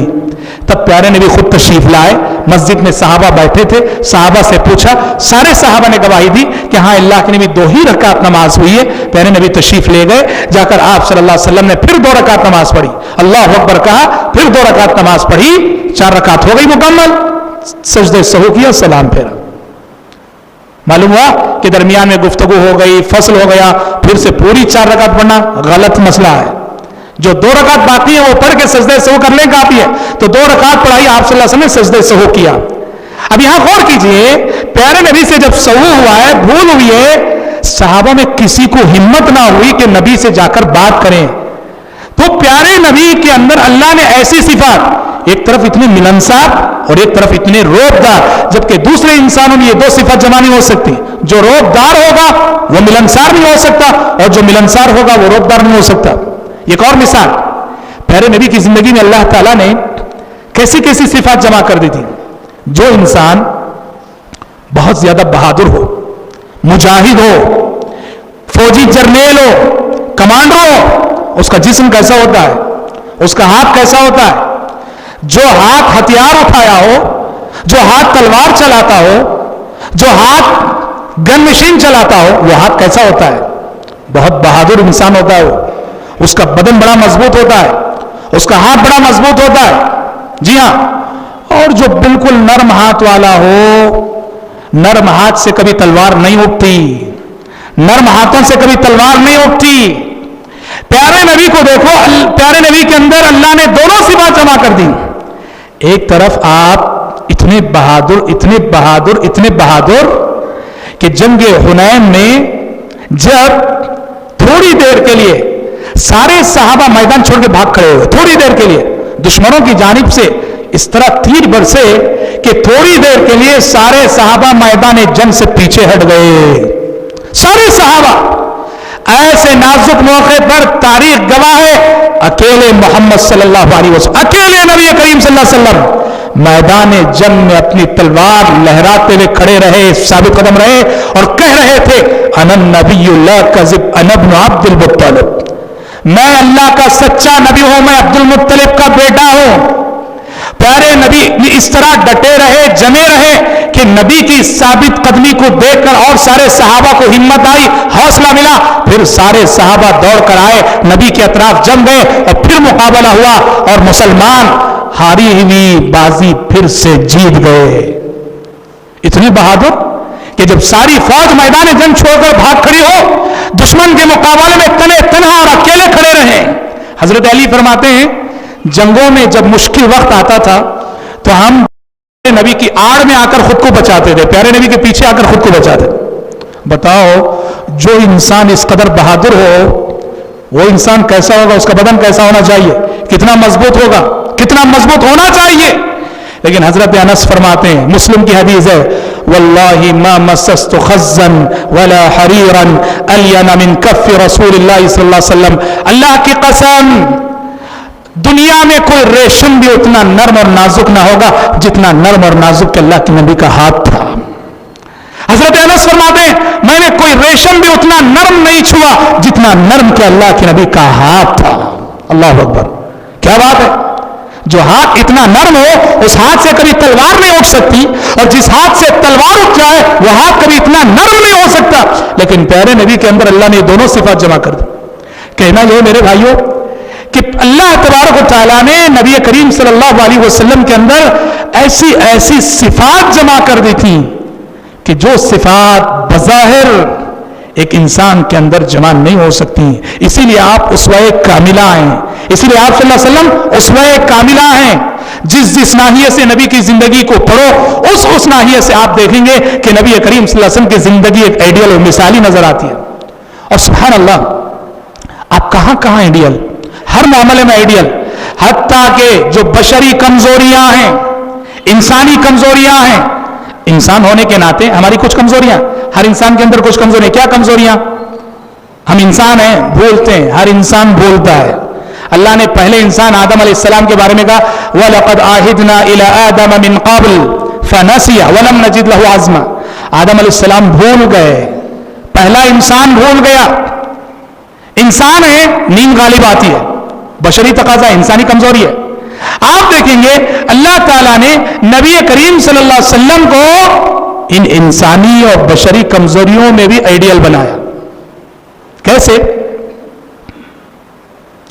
A: تب پیارے نبی خود تشریف لائے, مسجد میں صحابہ بیٹھے تھے, صحابہ سے پوچھا, سارے صحابہ نے گواہی دی کہ ہاں اللہ کے نبی 2 ہی رکعت نماز ہوئی ہے. پیارے نبی تشریف لے گئے, جا کر آپ صلی اللہ علیہ وسلم نے پھر 2 رکعت نماز پڑھی, اللہ اکبر کہا, پھر 2 رکعت نماز پڑھی, 4 رکعت ہو گئی مکمل. سجدہ سہو کیا, سلام پھیرا. معلوم ہوا کہ درمیان میں گفتگو ہو گئی, فصل ہو گیا, پھر سے پوری 4 رکعت پڑھنا غلط مسئلہ ہے. جو 2 رکعت باقی ہیں وہ پڑھ کے سجدہ سہو کر لیں کافی ہے. تو 2 رکعت پڑھائی آپ صلی اللہ علیہ وسلم نے, سجدہ سہو کیا. اب یہاں غور کیجئے, پیارے نبی سے جب سہو ہوا ہے, بھول ہوئی ہے, صحابہ میں کسی کو ہمت نہ ہوئی کہ نبی سے جا کر بات کریں. تو پیارے نبی کے اندر اللہ نے ایسی صفات, ایک طرف اتنے ملنسار اور ایک طرف اتنے روبدار, جبکہ دوسرے انسانوں میں یہ 2 صفات جمع نہیں ہو سکتی. جو روبدار ہوگا وہ ملنسار نہیں ہو سکتا, اور جو ملنسار ہوگا وہ روبدار نہیں ہو سکتا. ایک اور مثال, پیارے نبی کی زندگی میں اللہ تعالیٰ نے کیسی کیسی صفات جمع کر دی تھی. جو انسان بہت زیادہ بہادر ہو, مجاہد ہو, فوجی جرنیل ہو, کمانڈر ہو, اس کا جسم کیسا ہوتا ہے, اس کا ہاتھ کیسا ہوتا ہے. جو ہاتھ ہتھیار اٹھایا ہو, جو ہاتھ تلوار چلاتا ہو, جو ہاتھ گن مشین چلاتا ہو, وہ ہاتھ کیسا ہوتا ہے, بہت بہادر انسان ہوتا ہے. اس کا بدن بڑا مضبوط ہوتا ہے, اس کا ہاتھ بڑا مضبوط ہوتا ہے. جی ہاں. اور جو بالکل نرم ہاتھ والا ہو, نرم ہاتھ سے کبھی تلوار نہیں اٹھتی, نرم ہاتھوں سے کبھی تلوار نہیں اٹھتی. پیارے نبی کو دیکھو, پیارے نبی کے اندر اللہ نے دونوں صفات جمع کر دی. ایک طرف آپ اتنے بہادر, اتنے بہادر, اتنے بہادر کہ جنگ حنین میں جب تھوڑی دیر کے لیے سارے صحابہ میدان چھوڑ کے بھاگ کھڑے ہوئے, تھوڑی دیر کے لیے دشمنوں کی جانب سے اس طرح تیر برسے کہ تھوڑی دیر کے لیے سارے صحابہ میدان جنگ سے پیچھے ہٹ گئے. سارے صحابہ. ایسے نازک موقع پر تاریخ گواہ ہے, اکیلے محمد صلی اللہ علیہ وسلم, اکیلے نبی کریم صلی اللہ علیہ وسلم میدان جنگ میں اپنی تلوار لہراتے ہوئے کھڑے رہے, ثابت قدم رہے, اور کہہ رہے تھے, انا النبی لا کذب انا ابن عبد المطلب, میں اللہ کا سچا نبی ہوں, میں عبد المطلب کا بیٹا ہوں. پیارے نبی اس طرح ڈٹے رہے, جمے رہے کہ نبی کی ثابت قدمی کو دیکھ کر اور سارے صحابہ کو ہمت آئی, حوصلہ ملا. پھر سارے صحابہ دوڑ کر آئے, نبی کے اطراف جم گئے, اور پھر مقابلہ ہوا, اور مسلمان ہاری ہوئی بازی پھر سے جیت گئے. اتنے بہادر کہ جب ساری فوج میدان جنگ چھوڑ کر بھاگ کھڑی ہو, دشمن کے مقابلے میں تنے تنہا اور اکیلے کھڑے رہے. حضرت علی فرماتے ہیں, جنگوں میں جب مشکل وقت آتا تھا تو ہم نبی کی آڑ میں آ کر خود کو بچاتے تھے, پیارے نبی کے پیچھے آ کر خود کو بچاتے تھے. بتاؤ, جو انسان اس قدر بہادر ہو وہ انسان کیسا ہوگا, اس کا بدن کیسا ہونا چاہیے, کتنا مضبوط ہوگا, کتنا مضبوط ہونا چاہیے. لیکن حضرت انس فرماتے ہیں, مسلم کی حدیث ہے, واللہ ما مسست خزا ولا حریرا الین من کف رسول اللہ صلی اللہ علیہ وسلم, اللہ کی قسم دنیا میں کوئی ریشم بھی اتنا نرم اور نازک نہ ہوگا جتنا نرم اور نازک اللہ کے نبی کا ہاتھ تھا. حضرت انس فرماتے ہیں, میں نے کوئی ریشم بھی اتنا نرم نہیں چھوا جتنا نرم کہ اللہ کے نبی کا ہاتھ تھا. اللہ اکبر, کیا بات ہے. جو ہاتھ اتنا نرم ہو, اس ہاتھ سے کبھی تلوار نہیں اٹھ سکتی, اور جس ہاتھ سے تلوار اٹھ جائے وہ ہاتھ کبھی اتنا نرم نہیں ہو سکتا. لیکن پیارے نبی کے اندر اللہ نے دونوں صفات جمع کر دی. کہنا یہ میرے بھائیوں کہ اللہ تبارک و تعالیٰ نے نبی کریم صلی اللہ علیہ وسلم کے اندر ایسی ایسی صفات جمع کر دی تھی کہ جو صفات بظاہر ایک انسان کے اندر جمع نہیں ہو سکتی. اسی لیے آپ اسوہ کاملہ ہیں, اسی لیے آپ صلی اللہ علیہ وسلم اسوہ کاملہ ہیں. جس ناحیے سے نبی کی زندگی کو پڑھو, اس ناحیے سے آپ دیکھیں گے کہ نبی کریم صلی اللہ علیہ وسلم کی زندگی ایک آئیڈیل اور مثالی نظر آتی ہے. اور سبحان اللہ, آپ کہاں کہاں آئیڈیل, ہر معاملے میں آئیڈیل. حتیٰ کہ جو بشری کمزوریاں ہیں, انسانی کمزوریاں ہیں, انسان ہونے کے ناطے ہماری کچھ کمزوریاں, ہر انسان کے اندر کچھ کمزوریاں. کیا کمزوریاں؟ ہم انسان ہیں, بھولتے ہیں, ہر انسان بھولتا ہے. اللہ نے پہلے انسان آدم علیہ السلام کے بارے میں کہا, وَلَقَدْ عَاهِدْنَا إِلَىٰ آدَمَ مِنْ قَبْلِ فَنَسِيَ وَلَمْ نَجِدْ لَهُ عَزْمًا. آدم علیہ السلام بھول گئے, پہلا انسان بھول گیا. انسان ہے, نیند غالب آتی ہے, بشری تقاضا, انسانی کمزوری ہے. آپ دیکھیں گے اللہ تعالیٰ نے نبی کریم صلی اللہ علیہ وسلم کو ان انسانی اور بشری کمزوریوں میں بھی آئیڈیل بنایا. کیسے؟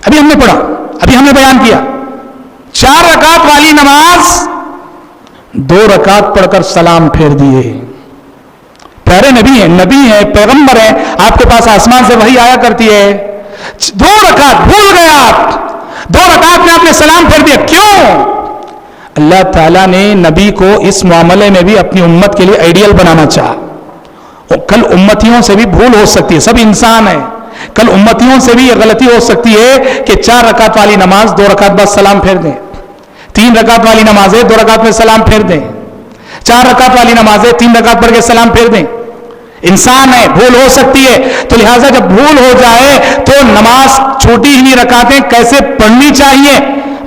A: ابھی ہم نے پڑھا, ابھی ہم نے بیان کیا, 4 رکعت والی نماز 2 رکعت پڑھ کر سلام پھیر دیے. پیارے نبی ہیں پیغمبر ہیں, آپ کے پاس آسمان سے وحی آیا کرتی ہے. 2 رکعت بھول گئے آپ, 2 رکعت میں آپ نے سلام پھیر دیا. کیوں؟ اللہ تعالیٰ نے نبی کو اس معاملے میں بھی اپنی امت کے لیے آئیڈیل بنانا چاہا. کل امتیوں سے بھی بھول ہو سکتی ہے, سب انسان ہیں. کل امتیوں سے بھی یہ غلطی ہو سکتی ہے کہ 4 رکعت والی نماز 2 رکعت بعد سلام پھیر دیں, 3 رکعت والی نمازیں 2 رکعت میں سلام پھیر دیں, 4 رکعت والی نمازیں 3 رکعت پڑھ کے سلام پھیر دیں. انسان ہے, بھول ہو سکتی ہے. تو لہٰذا جب بھول ہو جائے تو نماز چھوٹی ہی رکعتیں کیسے پڑھنی چاہیے,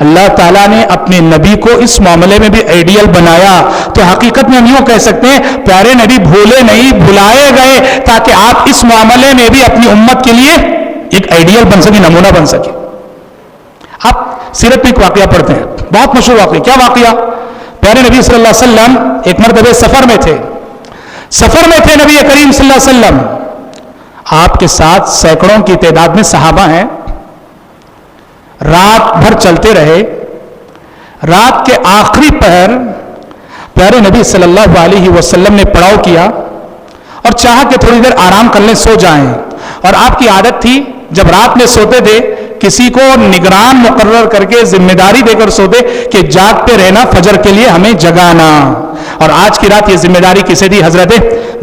A: اللہ تعالیٰ نے اپنے نبی کو اس معاملے میں بھی آئیڈیل بنایا. تو حقیقت میں ہم یوں کہہ سکتے ہیں پیارے نبی بھولے نہیں, بھلائے گئے تاکہ آپ اس معاملے میں بھی اپنی امت کے لیے ایک آئیڈیل بن سکے, نمونہ بن سکے. آپ سیرت میں ایک واقعہ پڑھتے ہیں, بہت مشہور واقعہ. کیا واقعہ؟ پیارے نبی صلی اللہ علیہ وسلم ایک مرتبہ سفر میں تھے نبی کریم صلی اللہ علیہ وسلم. آپ کے ساتھ سینکڑوں کی تعداد میں صحابہ ہیں. رات بھر چلتے رہے. رات کے آخری پہر پیارے نبی صلی اللہ علیہ وسلم نے پڑاؤ کیا اور چاہا کہ تھوڑی دیر آرام کر لیں, سو جائیں. اور آپ کی عادت تھی جب رات میں سوتے تھے کسی کو نگران مقرر کر کے ذمہ داری دے کر سوتے کہ جاگتے رہنا, فجر کے لیے ہمیں جگانا. اور آج کی رات یہ ذمہ داری کسے دی؟ حضرت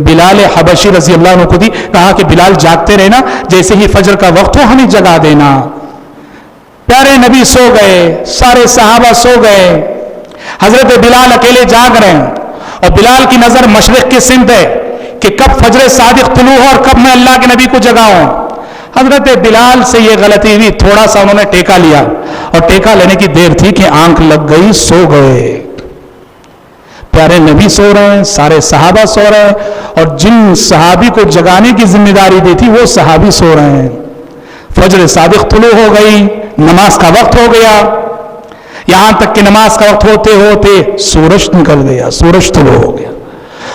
A: بلال حبشی رضی اللہ عنہ کو دی. کہا کہ بلال جاگتے رہنا, جیسے ہی فجر کا وقت ہو ہمیں جگا دینا. پیارے نبی سو گئے, سارے صحابہ سو گئے, حضرت بلال اکیلے جاگ رہے ہیں. اور بلال کی نظر مشرق کی سمت ہے کہ کب فجر صادق طلوع ہو اور کب میں اللہ کے نبی کو جگاؤں. حضرت بلال سے یہ غلطی ہوئی, تھوڑا سا انہوں نے ٹیکا لیا, اور ٹیکا لینے کی دیر تھی کہ آنکھ لگ گئی, سو گئے. پیارے نبی سو رہے ہیں, سارے صحابہ سو رہے ہیں, اور جن صحابی کو جگانے کی ذمہ داری دی تھی وہ صحابی سو رہے ہیں. فجر صادق طلوع ہو گئی, نماز کا وقت ہو گیا. یہاں تک کہ نماز کا وقت ہوتے ہوتے سورج نکل گیا, سورج طلوع ہو گیا.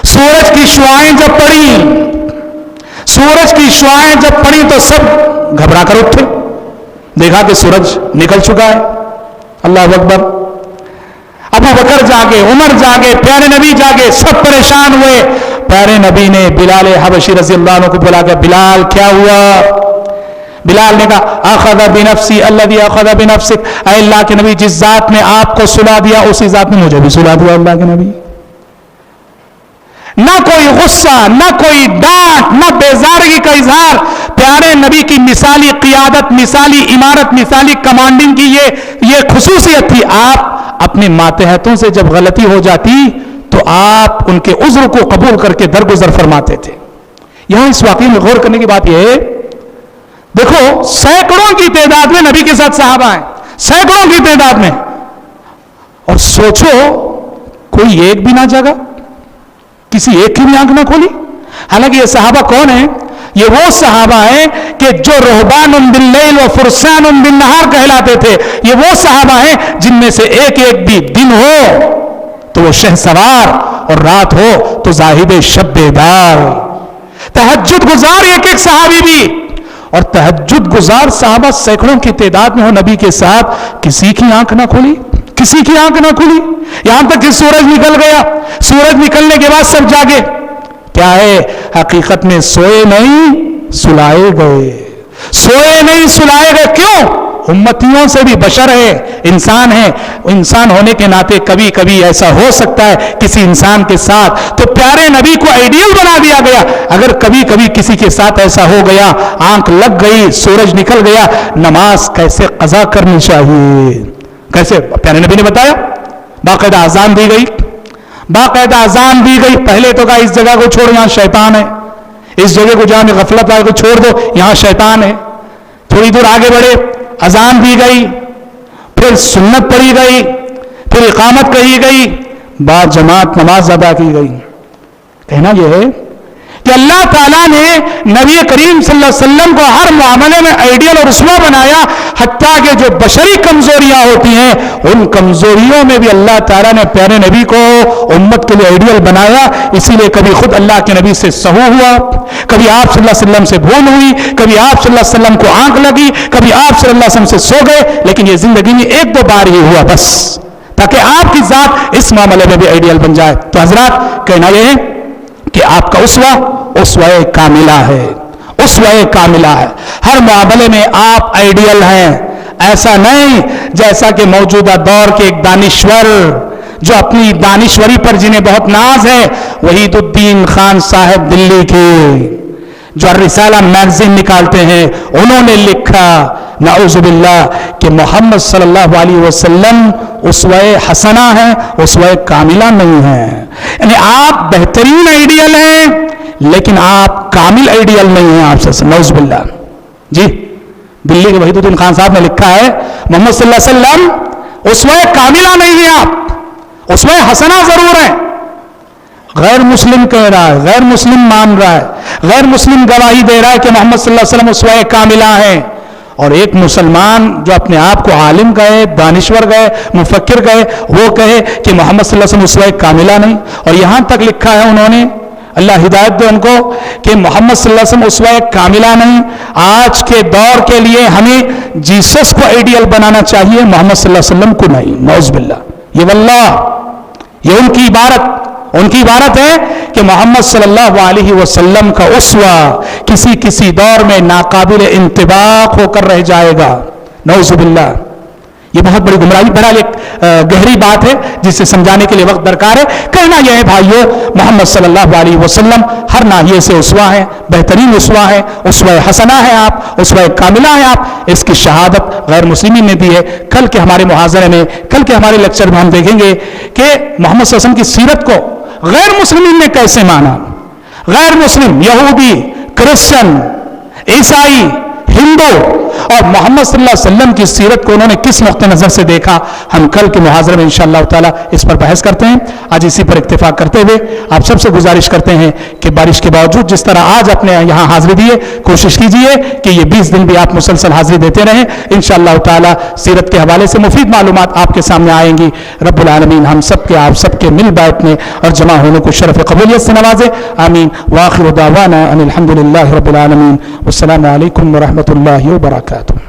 A: سورج کی شعاعیں جب پڑی تو سب گھبرا کر اٹھے, دیکھا کہ سورج نکل چکا ہے. اللہ اکبر. ابو بکر جاگے, عمر جاگے, پیارے نبی جاگے, سب پریشان ہوئے. پیارے نبی نے بلال حبشی رضی اللہ عنہ کو بلا کے, بلال کیا ہوا؟ بلال نے کہا اخذ بنفسی الذی اخذ بنفسک, اے اللہ کے نبی جس ذات نے آپ کو سلا دیا اسی ذات نے مجھے بھی سلا دیا. اللہ کے نبی نہ کوئی غصہ, نہ کوئی ڈانٹ, نہ بیزارگی کا اظہار. پیارے نبی کی مثالی قیادت, مثالی امارت, مثالی کمانڈنگ کی یہ خصوصیت تھی. آپ اپنے ماتحتوں سے جب غلطی ہو جاتی تو آپ ان کے عذر کو قبول کر کے درگزر فرماتے تھے. یہاں اس واقعے میں غور کرنے کی بات یہ ہے, دیکھو سینکڑوں کی تعداد میں نبی کے ساتھ صحابہ ہیں, سینکڑوں کی تعداد میں, اور سوچو کوئی ایک بھی نہ جاگا, کسی ایک کی بھی آنکھ نہ کھولی. حالانکہ یہ صحابہ کون ہیں؟ یہ وہ صحابہ ہیں کہ جو رہبان باللیل و فرسان بالنہار کہلاتے تھے. یہ وہ صحابہ ہیں جن میں سے ایک ایک بھی دن ہو تو وہ شہسوار, اور رات ہو تو زاہد شب بیدار. تہجد گزار ایک ایک صحابی بھی, اور تہجد گزار صحابہ سینکڑوں کی تعداد میں ہو نبی کے ساتھ, کسی کی آنکھ نہ کھولی, کسی کی آنکھ نہ کھلی. یہاں تک کہ سورج نکل گیا. سورج نکلنے کے بعد سب جاگے. کیا ہے حقیقت میں؟ سوئے نہیں سلائے گئے, سوئے نہیں سلائے گئے. کیوں؟ امتیوں سے بھی بشر ہے, انسان ہے. انسان ہونے کے ناطے کبھی کبھی ایسا ہو سکتا ہے کسی انسان کے ساتھ, تو پیارے نبی کو آئیڈیل بنا دیا گیا. اگر کبھی کبھی کسی کے ساتھ ایسا ہو گیا, آنکھ لگ گئی, سورج نکل گیا, نماز کیسے قضا کرنی چاہیے, کیسے؟ پیارے نبی نے بتایا. باقاعدہ اذان دی گئی, باقاعدہ اذان دی گئی. پہلے تو کہا اس جگہ کو چھوڑ, یہاں شیطان ہے. اس جگہ کو جہاں میں غفلت والے کو چھوڑ دو, یہاں شیطان ہے. تھوڑی دور آگے بڑھے, اذان دی گئی, پھر سنت پڑھی گئی, پھر اقامت کہی گئی, بعد جماعت نماز ادا کی گئی. کہنا یہ ہے کہ اللہ تعالیٰ نے نبی کریم صلی اللہ علیہ وسلم کو ہر معاملے میں آئیڈیل اور اسوہ بنایا. حتیٰ کہ جو بشری کمزوریاں ہوتی ہیں ان کمزوریوں میں بھی اللہ تعالیٰ نے پیارے نبی کو امت کے لیے آئیڈیل بنایا. اسی لیے کبھی خود اللہ کے نبی سے سہو ہوا, کبھی آپ صلی اللہ علیہ وسلم سے بھول ہوئی, کبھی آپ صلی اللہ علیہ وسلم کو آنکھ لگی, کبھی آپ صلی اللہ علیہ وسلم سے سو گئے. لیکن یہ زندگی میں 1-2 بار ہی ہوا بس. تاکہ آپ کی ذات اس معاملے میں بھی آئیڈیل بن جائے. تو حضرات کہنا یہ ہے کہ آپ کا اسوہ کاملہ ہے، اسوہ کاملہ ہے. ہر معاملے میں آپ آئیڈیل ہیں. ایسا نہیں جیسا کہ موجودہ دور کے ایک دانشور جو اپنی دانشوری پر جنہیں بہت ناز ہے، وحید الدین خان صاحب دلی کے، جو الرسالہ میگزین نکالتے ہیں، انہوں نے لکھا نعوذ باللہ کہ محمد صلی اللہ علیہ وسلم اسوہ حسنہ ہے، اسوہ کاملہ نہیں ہے. یعنی آپ بہترین آئیڈیل ہیں لیکن آپ کامل آئیڈیل نہیں ہیں آپ سے، نعوذ باللہ. جی دلی کے وحید الدین خان صاحب نے لکھا ہے محمد صلی اللہ علیہ وسلم اسوہ کاملہ نہیں ہے، آپ اسوہ حسنہ ضرور ہے. غیر مسلم کہہ رہا ہے، غیر مسلم مان رہا ہے، غیر مسلم گواہی دے رہا ہے کہ محمد صلی اللہ علیہ وسلم اسوہ کاملہ ہے. اور ایک مسلمان جو اپنے آپ کو عالم کہے، دانشور کہے، مفکر کہے، وہ کہے کہ محمد صلی اللہ علیہ وسلم اسوہ کاملہ نہیں. اور یہاں تک لکھا ہے انہوں نے، اللہ ہدایت دے ان کو، کہ محمد صلی اللہ علیہ وسلم اسوہ کاملہ نہیں. آج کے دور کے لیے ہمیں جیسس کو آئیڈیل بنانا چاہیے، محمد صلی اللہ علیہ وسلم کو نہیں. نعوذ باللہ. یہ واللہ یہ ان کی عبارت ہے کہ محمد صلی اللہ علیہ وسلم کا اسوہ کسی دور میں ناقابل انطباق ہو کر رہ جائے گا. نعوذ باللہ. یہ بہت بڑی گمراہی، بہرحال ایک گہری بات ہے جسے سمجھانے کے لیے وقت درکار ہے. کہنا یہ ہے بھائیو، محمد صلی اللہ علیہ وسلم ہر ناحیے سے اسوہ ہے، بہترین اسوہ ہے، اسوہ حسنہ ہے آپ، اسوہ کاملہ ہے آپ. اس کی شہادت غیر مسلمین نے دی ہے. کل کے ہمارے محاضرے میں، کل کے ہمارے لیکچر میں ہم دیکھیں گے کہ محمد صلی اللہ علیہ وسلم کی سیرت کو غیر مسلمین نے کیسے مانا. غیر مسلم، یہودی، کرسچن، عیسائی، ہندو، اور محمد صلی اللہ علیہ وسلم کی سیرت کو انہوں نے کس نقطہ نظر سے دیکھا، ہم کل کے محاضرے میں انشاءاللہ تعالی اس پر بحث کرتے ہیں. آج اسی پر اکتفا کرتے ہوئے آپ سب سے گزارش کرتے ہیں کہ بارش کے باوجود جس طرح آج اپنے یہاں حاضری دیے، کوشش کیجئے کہ یہ 20 دن بھی آپ مسلسل حاضری دیتے رہیں. انشاءاللہ تعالی سیرت کے حوالے سے مفید معلومات آپ کے سامنے آئیں گی. رب العالمین ہم سب کے، آپ سب کے مل بیٹھنے اور جمع ہونے کو شرف قبولیت سے نوازے. آمین. وآخر دعوانا ان الحمدللہ رب العالمین. والسلام علیکم ورحمۃ اللہ وبرکاتہ.